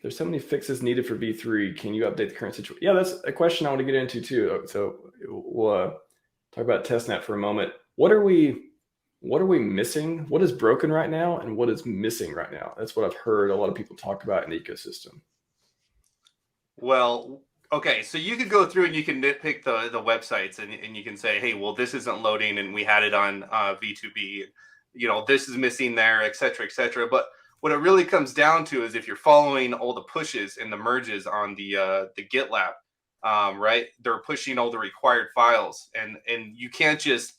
there's so many fixes needed for V3. Can you update the current situation? Yeah, that's a question I want to get into too. So we'll talk about testnet for a moment. What are we missing? What is broken right now, and what is missing right now? That's what I've heard a lot of people talk about in the ecosystem. Well, okay, so you could go through and you can nitpick the websites, and you can say, hey, well, this isn't loading, and we had it on V2B, this is missing there, et cetera, et cetera. But what it really comes down to is if you're following all the pushes and the merges on the GitLab, right? They're pushing all the required files, and you can't just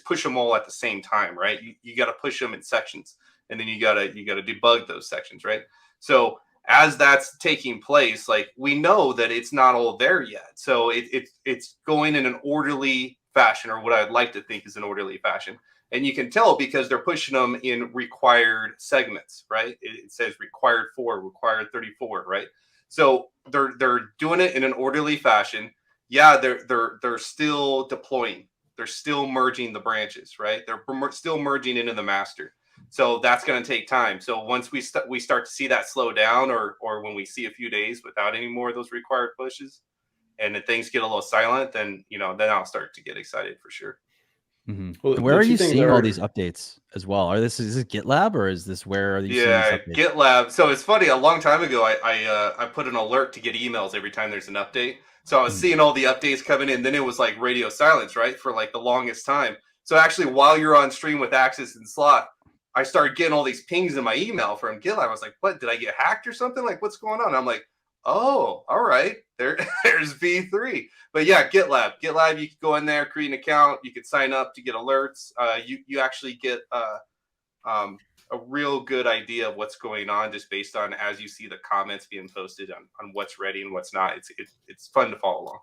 push them all at the same time, right? You got to push them in sections, and then you got to debug those sections, right? So as that's taking place, like, we know that it's not all there yet. So it's going in an orderly fashion, or what I'd like to think is an orderly fashion. And you can tell because they're pushing them in required segments, right? It says required 4, required 34, right? So they're doing it in an orderly fashion. Yeah, they're still deploying. They're still merging the branches, right? They're still merging into the master. So that's going to take time. So once we start to see that slow down, or when we see a few days without any more of those required pushes, and then things get a little silent, then then I'll start to get excited for sure. Mm-hmm. Well, where are you seeing all these updates as well? Is this GitLab, or is this where are you seeing these updates? GitLab. So it's funny. A long time ago, I put an alert to get emails every time there's an update. So I was seeing all the updates coming in. Then it was like radio silence, right, for like the longest time. So actually, while you're on stream with Axis and Sloth, I started getting all these pings in my email from GitLab. I was like, what? Did I get hacked or something? Like, what's going on? And I'm like, oh, all right. There's V3. But yeah, GitLab, you could go in there, create an account. You could sign up to get alerts. You actually get a real good idea of what's going on just based on as you see the comments being posted on what's ready and what's not. It's fun to follow along.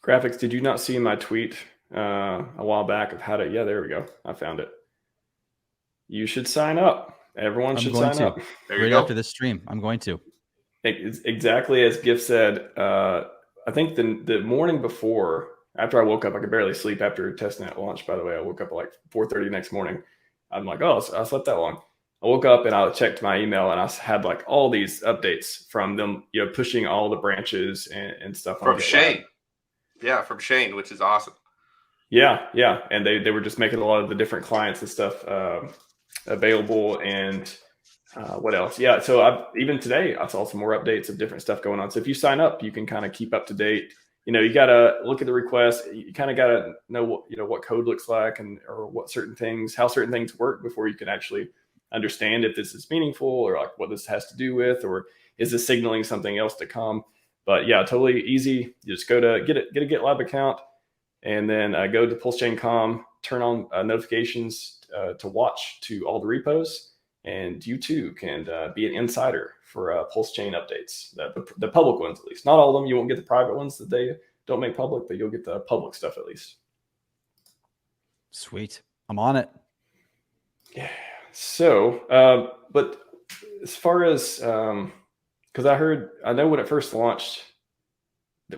Graphics, did you not see my tweet a while back of how to? Yeah, there we go. I found it. You should sign up. Everyone should sign up. Right after this stream, I'm going to. It's exactly as Giff said. I think the morning before, after I woke up, I could barely sleep after testnet launch. By the way, I woke up at like 4:30 next morning. I'm like, oh, I slept that long. I woke up and I checked my email, and I had like all these updates from them, pushing all the branches and stuff from Shane. Yeah, from Shane, which is awesome. Yeah, and they were just making a lot of the different clients and stuff available, and what else? Yeah, so even today I saw some more updates of different stuff going on. So if you sign up, you can kind of keep up to date. You got to look at the request. You kind of got to know what code looks like, or how certain things work before you can actually understand if this is meaningful, or like what this has to do with, or is this signaling something else to come. But yeah, totally easy. You just go to get a GitLab account, and then go to PulseChain.com, turn on notifications to watch to all the repos, and you too can be an insider for PulseChain updates, the public ones at least. Not all of them. You won't get the private ones that they don't make public, but you'll get the public stuff at least. Sweet. I'm on it. Yeah. So, but as far as, because I know when it first launched,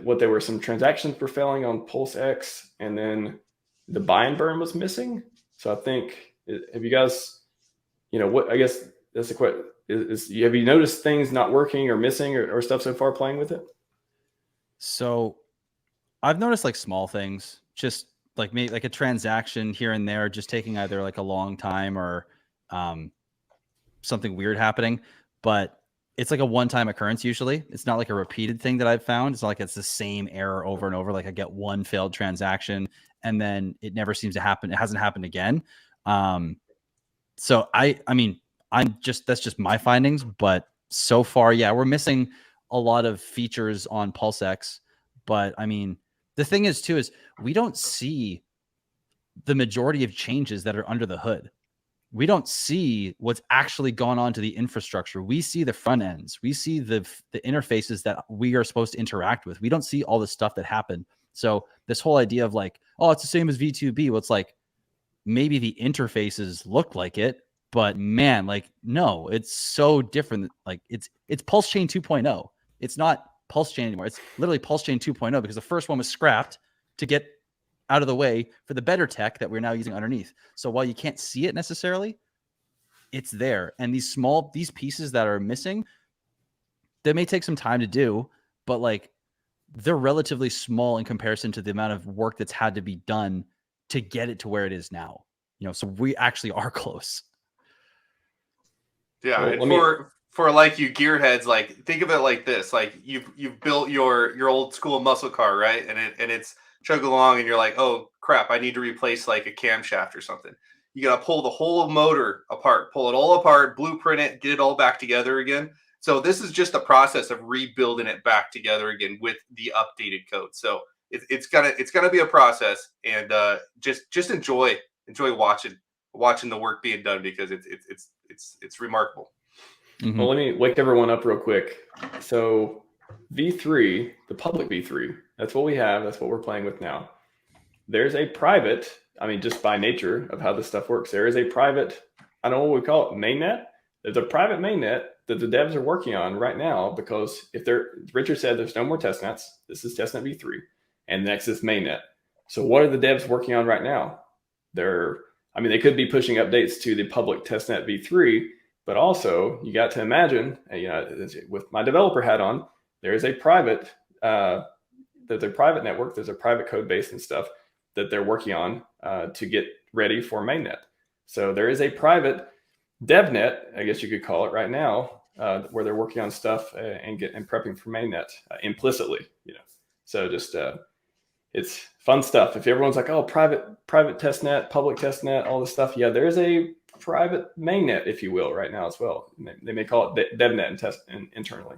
what there were some transactions were failing on PulseX, and then the buy and burn was missing. So I think, have you guys, what, I guess that's the question. Have you noticed things not working or missing or stuff so far playing with it? So I've noticed like small things, just like maybe like a transaction here and there, just taking either like a long time or something weird happening, but it's like a one-time occurrence. Usually it's not like a repeated thing that I've found. It's not like it's the same error over and over. Like I get one failed transaction and then it never seems to happen. It hasn't happened again. So I mean, that's just my findings, but so far, yeah, we're missing a lot of features on PulseX. But I mean, the thing is too, is we don't see the majority of changes that are under the hood. We don't see what's actually gone on to the infrastructure. We see the front ends. We see the interfaces that we are supposed to interact with. We don't see all the stuff that happened. So this whole idea of like, oh, it's the same as V2B. Well, it's like, maybe the interfaces look like it, but man, like, no, it's so different. Like it's PulseChain 2.0. It's not PulseChain anymore. It's literally PulseChain 2.0 because the first one was scrapped to get out of the way for the better tech that we're now using underneath. So while you can't see it necessarily, it's there. And these pieces that are missing, they may take some time to do, but like they're relatively small in comparison to the amount of work that's had to be done to get it to where it is now. You know, so we actually are close. Yeah, Well, and for like you gearheads, like think of it like this: like you've built your old school muscle car, right? And it's chugging along, and you're like, oh crap, I need to replace like a camshaft or something. You gotta pull the whole motor apart, pull it all apart, blueprint it, get it all back together again. So this is just a process of rebuilding it back together again with the updated code. So it's gonna be a process, and just enjoy watching the work being done, because it's remarkable. Mm-hmm. Well, let me wake everyone up real quick. So V3, the public V3, that's what we have. That's what we're playing with now. There's a private, I mean, just by nature of how this stuff works, there is a private, I don't know what we call it, mainnet. There's a private mainnet that the devs are working on right now, because Richard said there's no more testnets. This is testnet V3, and next is mainnet. So what are the devs working on right now? They could be pushing updates to the public testnet V3, but also you got to imagine, with my developer hat on, there's a private network, there's a private code base and stuff that they're working on to get ready for mainnet. So there is a private DevNet, I guess you could call it right now, where they're working on stuff and prepping for mainnet implicitly. So just it's fun stuff. If everyone's like, oh, private testnet, public testnet, all this stuff, yeah, there is a private mainnet, if you will, right now as well. They may call it DevNet internally.